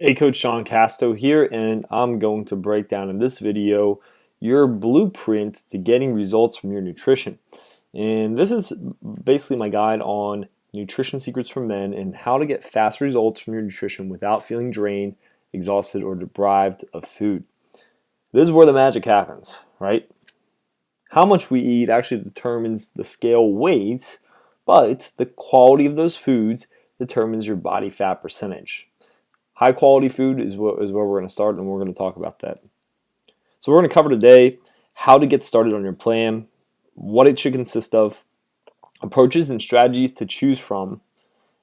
Hey, Coach Sean Casto here, and I'm going to break down in this video your blueprint to getting results from your nutrition. And this is basically my guide on nutrition secrets for men and how to get fast results from your nutrition without feeling drained, exhausted, or deprived of food. This is where the magic happens, right? How much we eat actually determines the scale weight, but the quality of those foods determines your body fat percentage. High quality food is where we're going to start, and we're going to talk about that. So we're going to cover today how to get started on your plan, what it should consist of, approaches and strategies to choose from,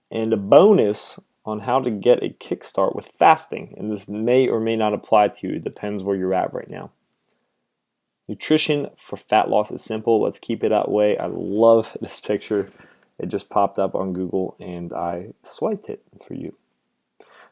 and a bonus on how to get a kickstart with fasting. And this may or may not apply to you. It depends where you're at right now. Nutrition for fat loss is simple. Let's keep it that way. I love this picture. It just popped up on Google, and I swiped it for you.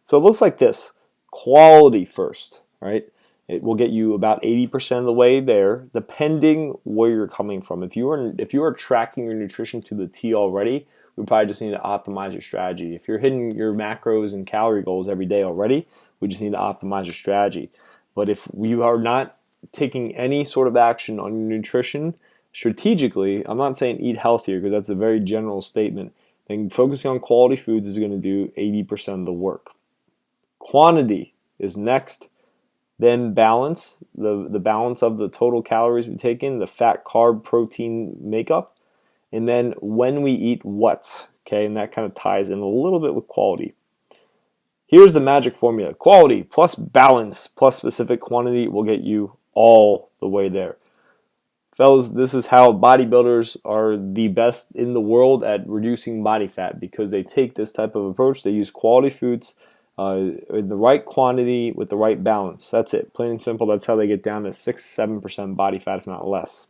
So it looks like this. Quality first, right? It will get you about 80% of the way there, depending where you're coming from. If you are tracking your nutrition to the T already, we probably just need to optimize your strategy. If you're hitting your macros and calorie goals every day already, we just need to optimize your strategy. But if you are not taking any sort of action on your nutrition strategically, I'm not saying eat healthier because that's a very general statement, then focusing on quality foods is going to do 80% of the work. Quantity is next, then balance, the balance of the total calories we take in, the fat, carb, protein makeup, and then when we eat what, okay, and that kind of ties in a little bit with quality. Here's the magic formula. Quality plus balance plus specific quantity will get you all the way there. Fellas, this is how bodybuilders are the best in the world at reducing body fat because they take this type of approach. They use quality foods in the right quantity with the right balance. That's it. Plain and simple. That's how they get down to 6-7% body fat, if not less.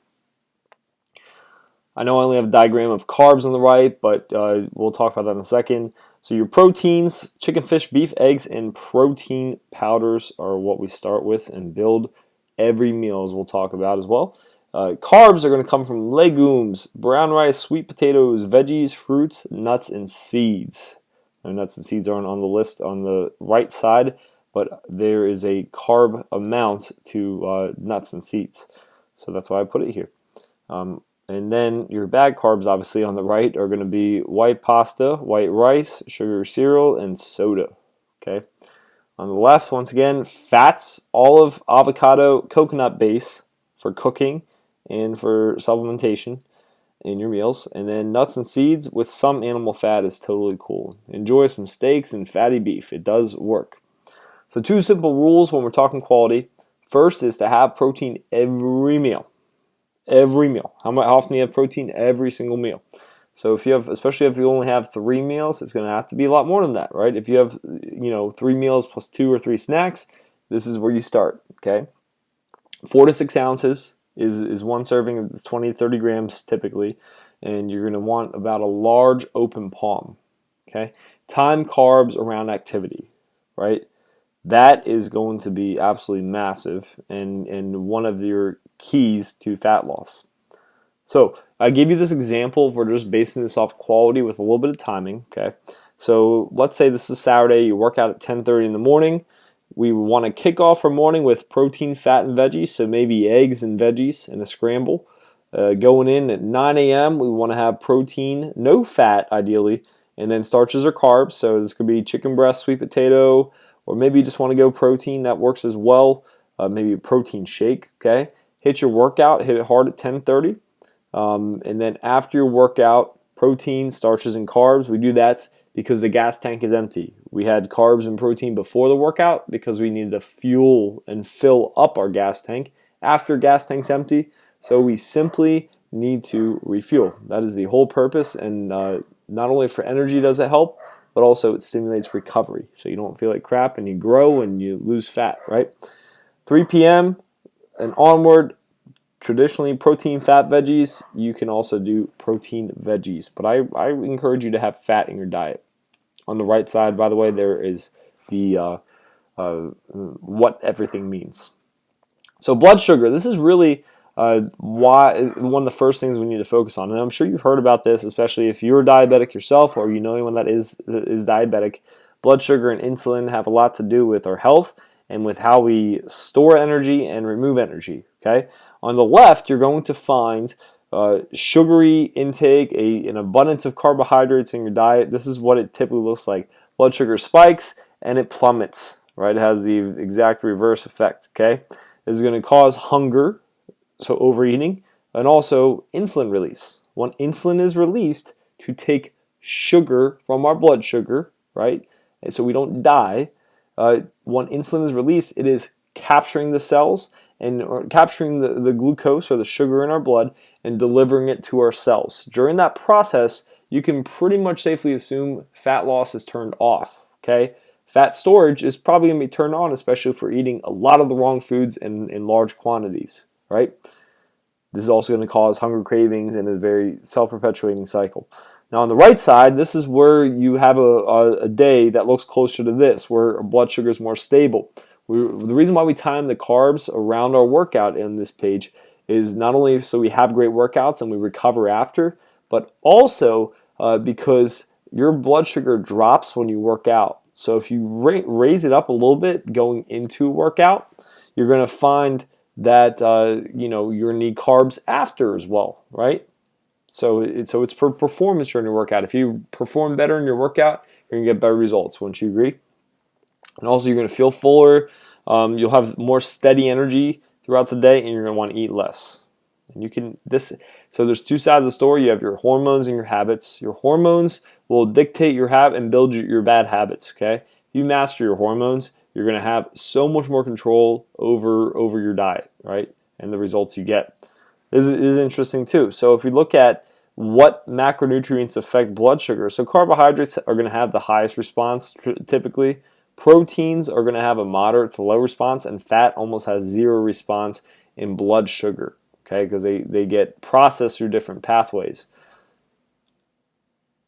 I know I only have a diagram of carbs on the right, but we'll talk about that in a second. So your proteins, chicken, fish, beef, eggs, and protein powders are what we start with and build every meal, as we'll talk about as well. Carbs are going to come from legumes, brown rice, sweet potatoes, veggies, fruits, nuts, and seeds. Nuts and seeds aren't on the list on the right side, but there is a carb amount to nuts and seeds. So that's why I put it here. And then your bad carbs, obviously, on the right are going to be white pasta, white rice, sugar cereal, and soda. Okay. On the left, once again, fats, olive, avocado, coconut base for cooking and for supplementation in your meals, and then nuts and seeds with some animal fat is totally cool. Enjoy some steaks and fatty beef. It does work. So 2 simple rules when we're talking quality. First is to have protein every meal. Every meal. How often do you have protein? Every single meal. So if you have, especially if you only have 3 meals, it's going to have to be a lot more than that, right? If you have, 3 meals plus 2 or 3 snacks, this is where you start, okay? 4 to 6 ounces is one serving. It's 20 to 30 grams typically, and you're going to want about a large open palm. Okay, time carbs around activity, right? That is going to be absolutely massive and one of your keys to fat loss. So I gave you this example. We're just basing this off quality with a little bit of timing. Okay, so let's say this is Saturday. You work out at 10:30 in the morning. We want to kick off our morning with protein, fat, and veggies, so maybe eggs and veggies in a scramble. Going in at 9 a.m., we want to have protein, no fat ideally, and then starches or carbs. So this could be chicken breast, sweet potato, or maybe you just want to go protein. That works as well. Maybe a protein shake, okay? Hit your workout, hit it hard at 10:30. And then after your workout, protein, starches, and carbs. We do that because the gas tank is empty. We had carbs and protein before the workout because we needed to fuel and fill up our gas tank after gas tank's empty. So we simply need to refuel. That is the whole purpose, and not only for energy does it help, but also it stimulates recovery. So you don't feel like crap and you grow and you lose fat, right? 3 p.m. and onward, traditionally protein, fat, veggies. You can also do protein veggies, but I encourage you to have fat in your diet. On the right side, by the way, there is the what everything means. So blood sugar, this is really why one of the first things we need to focus on. And I'm sure you've heard about this, especially if you're diabetic yourself or you know anyone that is diabetic. blood sugar and insulin have a lot to do with our health and with how we store energy and remove energy. Okay, on the left, you're going to find sugary intake, an abundance of carbohydrates in your diet. This is what it typically looks like. Blood sugar spikes and it plummets, right? It has the exact reverse effect, okay? This is going to cause hunger, so overeating, and also insulin release. When insulin is released to take sugar from our blood sugar, right? And so we don't die. When insulin is released, it is capturing the cells and capturing the glucose or the sugar in our blood and delivering it to our cells. During that process, you can pretty much safely assume fat loss is turned off, okay? Fat storage is probably going to be turned on, especially if we're eating a lot of the wrong foods in large quantities, right? This is also going to cause hunger cravings and a very self-perpetuating cycle. Now on the right side, this is where you have a day that looks closer to this, where our blood sugar is more stable. The reason why we time the carbs around our workout in this page is not only so we have great workouts and we recover after, but also because your blood sugar drops when you work out. So if you raise it up a little bit going into a workout, you're going to find that you're going to need carbs after as well, right? So it's for performance during your workout. If you perform better in your workout, you're going to get better results. Wouldn't you agree? And also, you're going to feel fuller. You'll have more steady energy throughout the day, and you're going to want to eat less. And you can so there's two sides of the story. You have your hormones and your habits. Your hormones will dictate your habit and build your bad habits. Okay, if you master your hormones, you're going to have so much more control over your diet, right? And the results you get. This is interesting too. So if we look at what macronutrients affect blood sugar, so carbohydrates are going to have the highest response typically. Proteins are going to have a moderate to low response, and fat almost has zero response in blood sugar, okay, because they get processed through different pathways.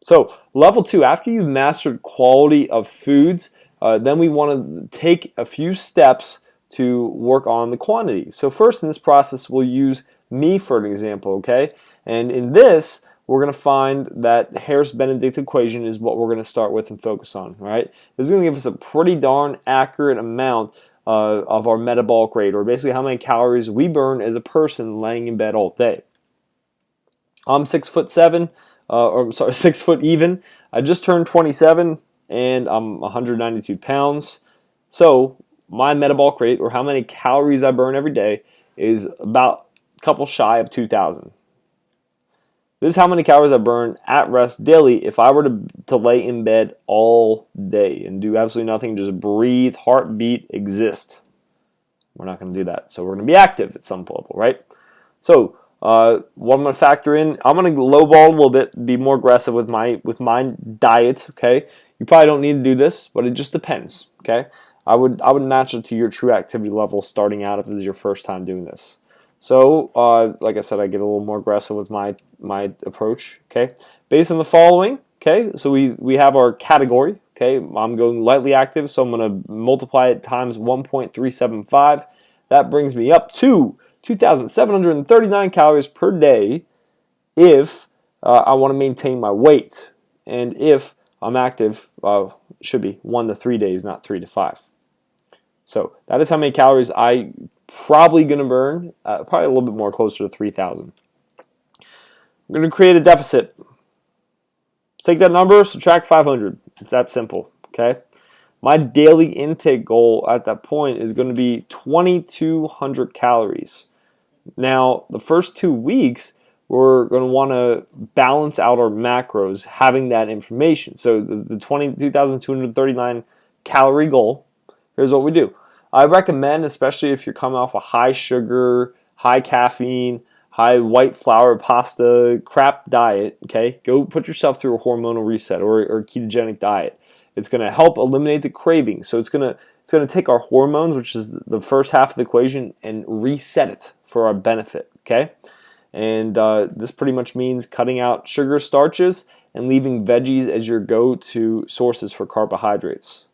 So level 2, after you've mastered quality of foods, then we want to take a few steps to work on the quantity. So first in this process, we'll use me for an example, okay? And in this, we're going to find that Harris-Benedict equation is what we're going to start with and focus on, right? This is going to give us a pretty darn accurate amount of our metabolic rate, or basically how many calories we burn as a person laying in bed all day. I'm 6'7", or I'm sorry, 6 foot even. I just turned 27, and I'm 192 pounds. So my metabolic rate, or how many calories I burn every day, is about a couple shy of 2,000. This is how many calories I burn at rest daily if I were to lay in bed all day and do absolutely nothing, just breathe, heartbeat, exist. We're not going to do that. So we're going to be active at some level, right? So what I'm going to factor in, I'm going to lowball a little bit, be more aggressive with my diets, okay? You probably don't need to do this, but it just depends, okay? I would match it to your true activity level starting out if this is your first time doing this. So, like I said, I get a little more aggressive with my approach, okay? Based on the following, okay? So we have our category, okay? I'm going lightly active, so I'm going to multiply it times 1.375. That brings me up to 2,739 calories per day if I want to maintain my weight. And if I'm active, it should be 1 to 3 days, not 3 to 5. So that is how many calories I probably going to burn, probably a little bit more, closer to 3,000. I'm going to create a deficit. Take that number, subtract 500. It's that simple, okay? My daily intake goal at that point is going to be 2,200 calories. Now, the first 2 weeks, we're going to want to balance out our macros having that information. So the 22,239 calorie goal, here's what we do. I recommend, especially if you're coming off a high sugar, high caffeine, high white flour pasta crap diet, okay, go put yourself through a hormonal reset or a ketogenic diet. It's going to help eliminate the craving. So it's going to take our hormones, which is the first half of the equation, and reset it for our benefit, okay? And this pretty much means cutting out sugar, starches, and leaving veggies as your go-to sources for carbohydrates.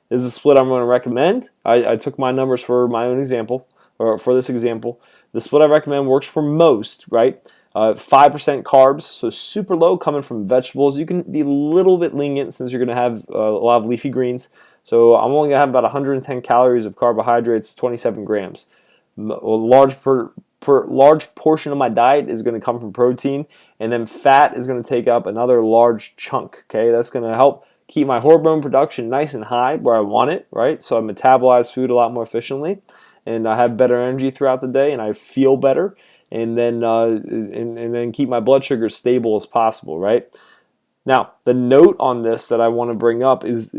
This is a split I'm going to recommend. I took my numbers for my own example, or for this example. The split I recommend works for most, right? 5% carbs, so super low, coming from vegetables. You can be a little bit lenient since you're going to have a lot of leafy greens. So I'm only going to have about 110 calories of carbohydrates, 27 grams. A large portion of my diet is going to come from protein, and then fat is going to take up another large chunk. Okay, that's going to help keep my hormone production nice and high where I want it, right? So I metabolize food a lot more efficiently, and I have better energy throughout the day, and I feel better, and then keep my blood sugar stable as possible, right? Now, the note on this that I want to bring up is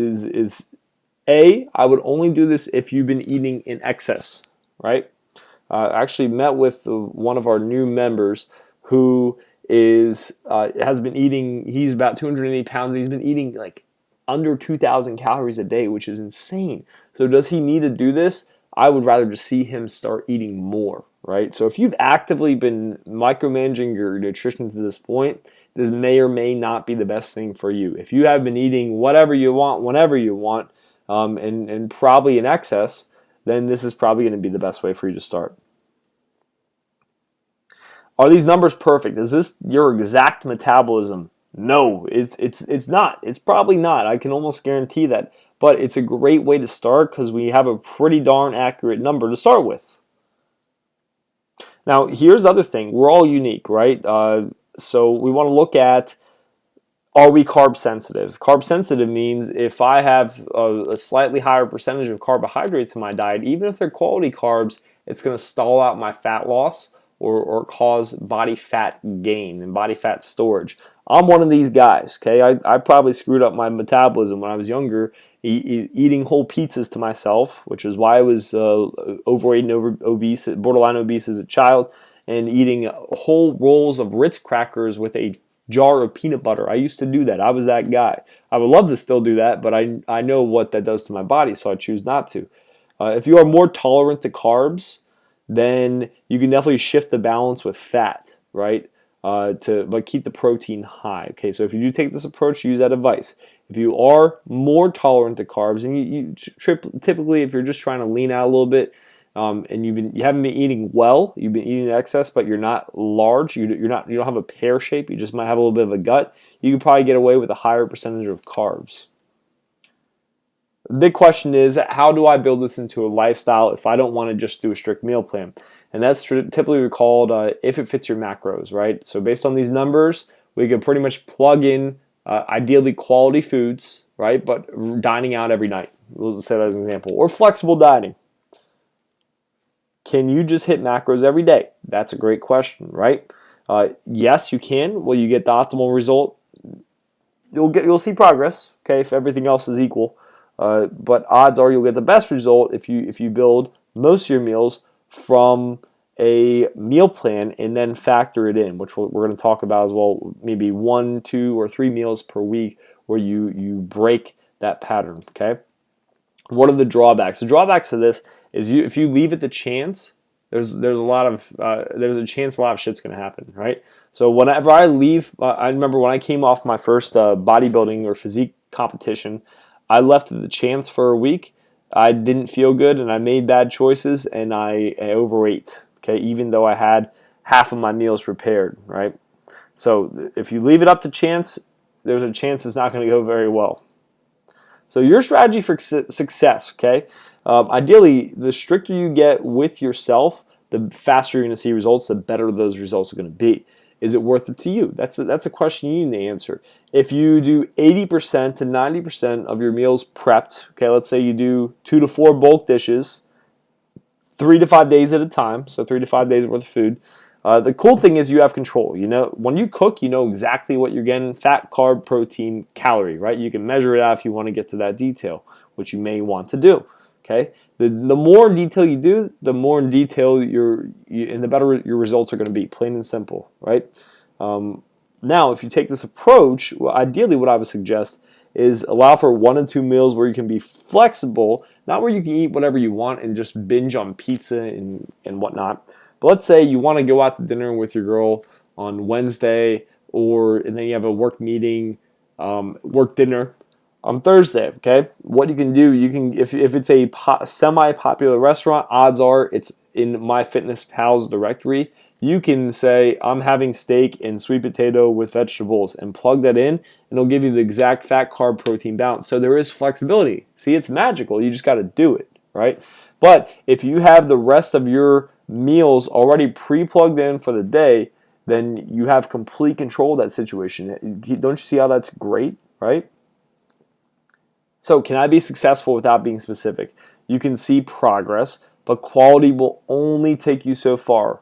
I would only do this if you've been eating in excess, right? I actually met with one of our new members who has been eating. He's about 280 pounds. And he's been eating like under 2,000 calories a day, which is insane. So does he need to do this? I would rather just see him start eating more, right? So if you've actively been micromanaging your nutrition to this point, this may or may not be the best thing for you. If you have been eating whatever you want, whenever you want, and probably in excess, then this is probably going to be the best way for you to start. Are these numbers perfect? Is this your exact metabolism? No, it's not. It's probably not. I can almost guarantee that. But it's a great way to start because we have a pretty darn accurate number to start with. Now, here's the other thing. We're all unique, right? So we want to look at, are we carb sensitive? Carb sensitive means if I have a slightly higher percentage of carbohydrates in my diet, even if they're quality carbs, it's going to stall out my fat loss or cause body fat gain and body fat storage. I'm one of these guys, okay? I probably screwed up my metabolism when I was younger, eating whole pizzas to myself, which is why I was overweight and obese, borderline obese as a child, and eating whole rolls of Ritz crackers with a jar of peanut butter. I used to do that. I was that guy. I would love to still do that, but I know what that does to my body, so I choose not to. If you are more tolerant to carbs, then you can definitely shift the balance with fat, right? But keep the protein high. Okay, so if you do take this approach, use that advice. If you are more tolerant to carbs, and typically if you're just trying to lean out a little bit, and you haven't been eating well, you've been eating in excess, but you're not large, you don't have a pear shape, you just might have a little bit of a gut, you can probably get away with a higher percentage of carbs. The big question is, how do I build this into a lifestyle if I don't want to just do a strict meal plan? And that's typically called if it fits your macros, right? So based on these numbers, we can pretty much plug in ideally quality foods, right? But dining out every night. We'll just say that as an example. Or flexible dining. Can you just hit macros every day? That's a great question, right? Yes, you can. Will you get the optimal result? You'll see progress, okay, if everything else is equal. But odds are you'll get the best result if you build most of your meals from a meal plan and then factor it in, which we're going to talk about as well. Maybe 1, 2, or 3 meals per week where you break that pattern. Okay. What are the drawbacks? The drawbacks to this is if you leave it to chance, there's a chance a lot of shit's going to happen, right? So whenever I leave, I remember when I came off my first bodybuilding or physique competition, I left it to chance for a week. I didn't feel good, and I made bad choices, and I overate. Okay, even though I had half of my meals prepared, right? So if you leave it up to chance, there's a chance it's not going to go very well. So your strategy for success, okay? Ideally, the stricter you get with yourself, the faster you're going to see results, the better those results are going to be. Is it worth it to you? That's a question you need to answer. If you do 80% to 90% of your meals prepped, okay, let's say you do 2 to 4 bulk dishes, 3 to 5 days at a time, so 3 to 5 days worth of food. The cool thing is you have control. You know, when you cook, you know exactly what you're getting: fat, carb, protein, calorie, right? You can measure it out if you want to get to that detail, which you may want to do. Okay, the more detail you do, the more in detail and the better your results are going to be. Plain and simple, right? Now, if you take this approach, well, ideally, what I would suggest is allow for 1 and 2 meals where you can be flexible, not where you can eat whatever you want and just binge on pizza and whatnot. But let's say you want to go out to dinner with your girl on Wednesday, and then you have a work meeting, work dinner on Thursday. Okay, what you can do, if it's a semi-popular restaurant, odds are it's in MyFitnessPal's directory. you can say, I'm having steak and sweet potato with vegetables, and plug that in, and it'll give you the exact fat, carb, protein balance. So there is flexibility. See, it's magical. You just got to do it, right? But if you have the rest of your meals already pre-plugged in for the day, then you have complete control of that situation. Don't you see how that's great, right? So can I be successful without being specific? You can see progress, but quality will only take you so far.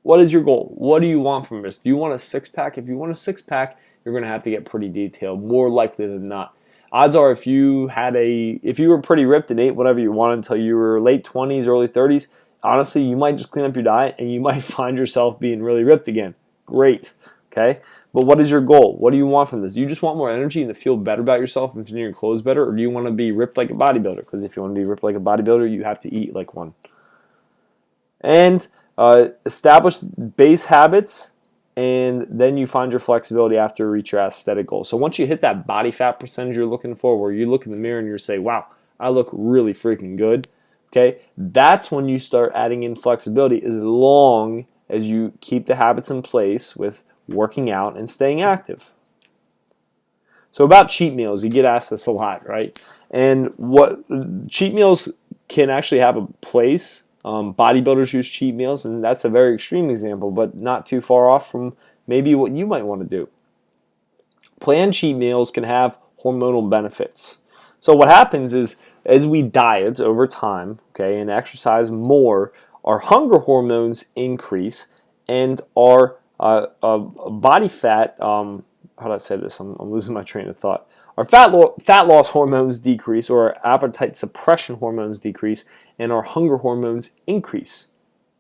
What is your goal? What do you want from this? Do you want a six-pack? If you want a six-pack, you're going to have to get pretty detailed, more likely than not. Odds are if you were pretty ripped and ate whatever you wanted until you were late 20s, early 30s, honestly, you might just clean up your diet and you might find yourself being really ripped again. Great, okay? But what is your goal? What do you want from this? Do you just want more energy and to feel better about yourself and fitting your clothes better, or do you want to be ripped like a bodybuilder? Because if you want to be ripped like a bodybuilder, you have to eat like one. And establish base habits, and then you find your flexibility after you reach your aesthetic goal. So once you hit that body fat percentage you're looking for, where you look in the mirror and you say, wow, I look really freaking good, okay, that's when you start adding in flexibility, as long as you keep the habits in place with working out and staying active. So about cheat meals, you get asked this a lot, right? And what cheat meals can actually have a place. Bodybuilders use cheat meals, and that's a very extreme example, but not too far off from maybe what you might want to do. Planned cheat meals can have hormonal benefits. So what happens is, as we diet over time, okay, and exercise more, our hunger hormones increase, and our body fat, how do I say this? I'm losing my train of thought. Our fat loss hormones decrease, or our appetite suppression hormones decrease, and our hunger hormones increase.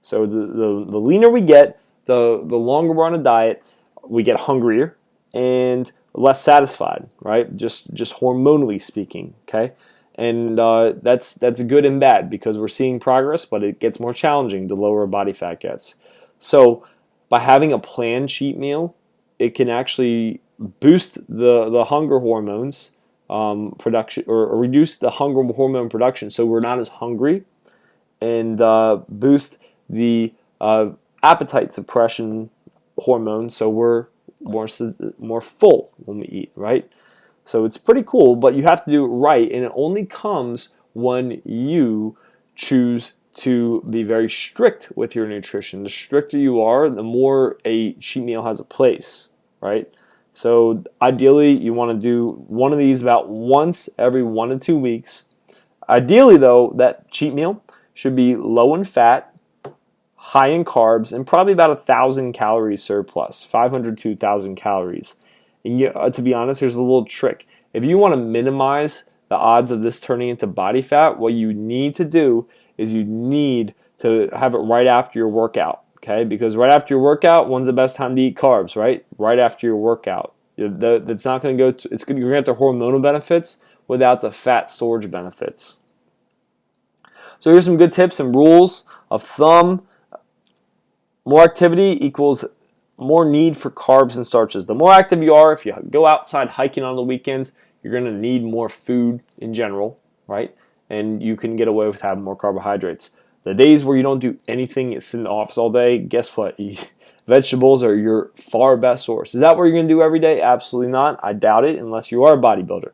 So the leaner we get, the longer we're on a diet, we get hungrier and less satisfied, right? Just hormonally speaking, okay? And that's good and bad, because we're seeing progress, but it gets more challenging the lower our body fat gets. So by having a planned cheat meal, it can actually boost the hunger hormones production, or reduce the hunger hormone production, so we're not as hungry, and boost the appetite suppression hormone, so we're more full when we eat, right? So it's pretty cool, but you have to do it right, and it only comes when you choose to be very strict with your nutrition. The stricter you are, the more a cheat meal has a place, right? So ideally, you want to do one of these about once every 1 to 2 weeks. Ideally, though, that cheat meal should be low in fat, high in carbs, and probably about 1,000 calories surplus, 500 to 1,000 calories. And to be honest, here's a little trick. If you want to minimize the odds of this turning into body fat, what you need to do is you need to have it right after your workout. Okay, because right after your workout, when's the best time to eat carbs, right? Right after your workout. That's not going to go to, you're going to get the hormonal benefits without the fat storage benefits. So here's some good tips and rules of thumb. More activity equals more need for carbs and starches. The more active you are, if you go outside hiking on the weekends, you're going to need more food in general, right? And you can get away with having more carbohydrates. The days where you don't do anything, you sit in the office all day, guess what? Vegetables are your far best source. Is that what you're going to do every day? Absolutely not. I doubt it, unless you are a bodybuilder.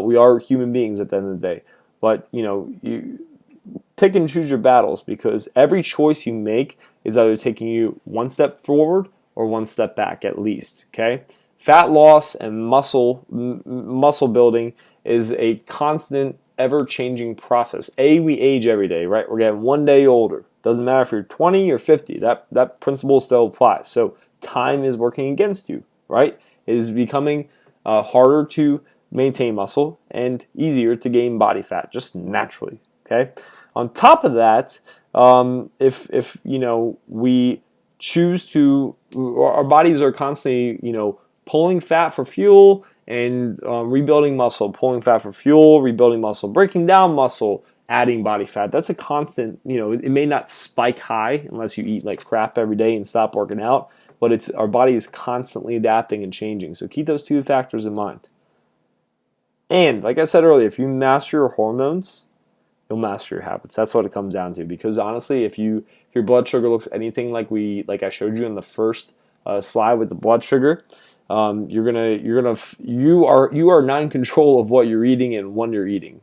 We are human beings at the end of the day. But, you pick and choose your battles, because every choice you make is either taking you one step forward or one step back at least, okay? Fat loss and muscle building is a constant, ever-changing process. We age every day, right? We're getting 1 day older. Doesn't matter if you're 20 or 50. That principle still applies. So time is working against you, right? It is becoming harder to maintain muscle and easier to gain body fat, just naturally, okay? On top of that, if we choose to, our bodies are constantly, pulling fat for fuel and rebuilding muscle, pulling fat for fuel, rebuilding muscle, breaking down muscle, adding body fat. That's a constant, it may not spike high unless you eat like crap every day and stop working out, but our body is constantly adapting and changing. So keep those two factors in mind. And like I said earlier, if you master your hormones, you'll master your habits. That's what it comes down to. Because honestly, if your blood sugar looks anything like I showed you in the first slide with the blood sugar, you are not in control of what you're eating and when you're eating.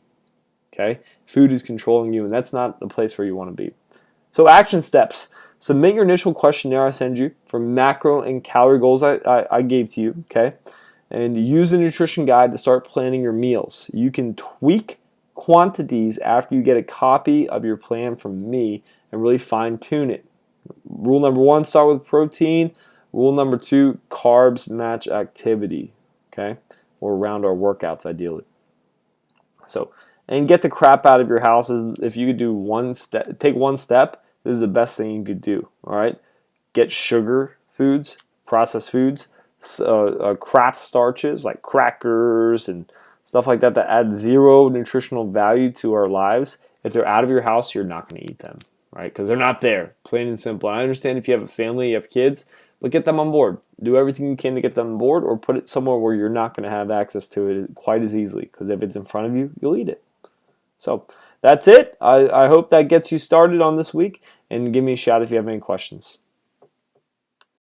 Okay, food is controlling you, and that's not the place where you want to be. So action steps. Submit your initial questionnaire I send you for macro and calorie goals I gave to you. Okay, and use the nutrition guide to start planning your meals. You can tweak quantities after you get a copy of your plan from me and really fine tune it. Rule number 1, start with protein. Rule number 2, carbs match activity, okay? Or around our workouts ideally. So, and get the crap out of your houses. If you could do take one step, this is the best thing you could do, all right? Get sugar foods, processed foods, crap starches like crackers and stuff like that add zero nutritional value to our lives. If they're out of your house, you're not going to eat them, right? Because they're not there, plain and simple. I understand if you have a family, you have kids, but get them on board. Do everything you can to get them on board, or put it somewhere where you're not going to have access to it quite as easily, because if it's in front of you, you'll eat it. So that's it. I hope that gets you started on this week, and give me a shout if you have any questions.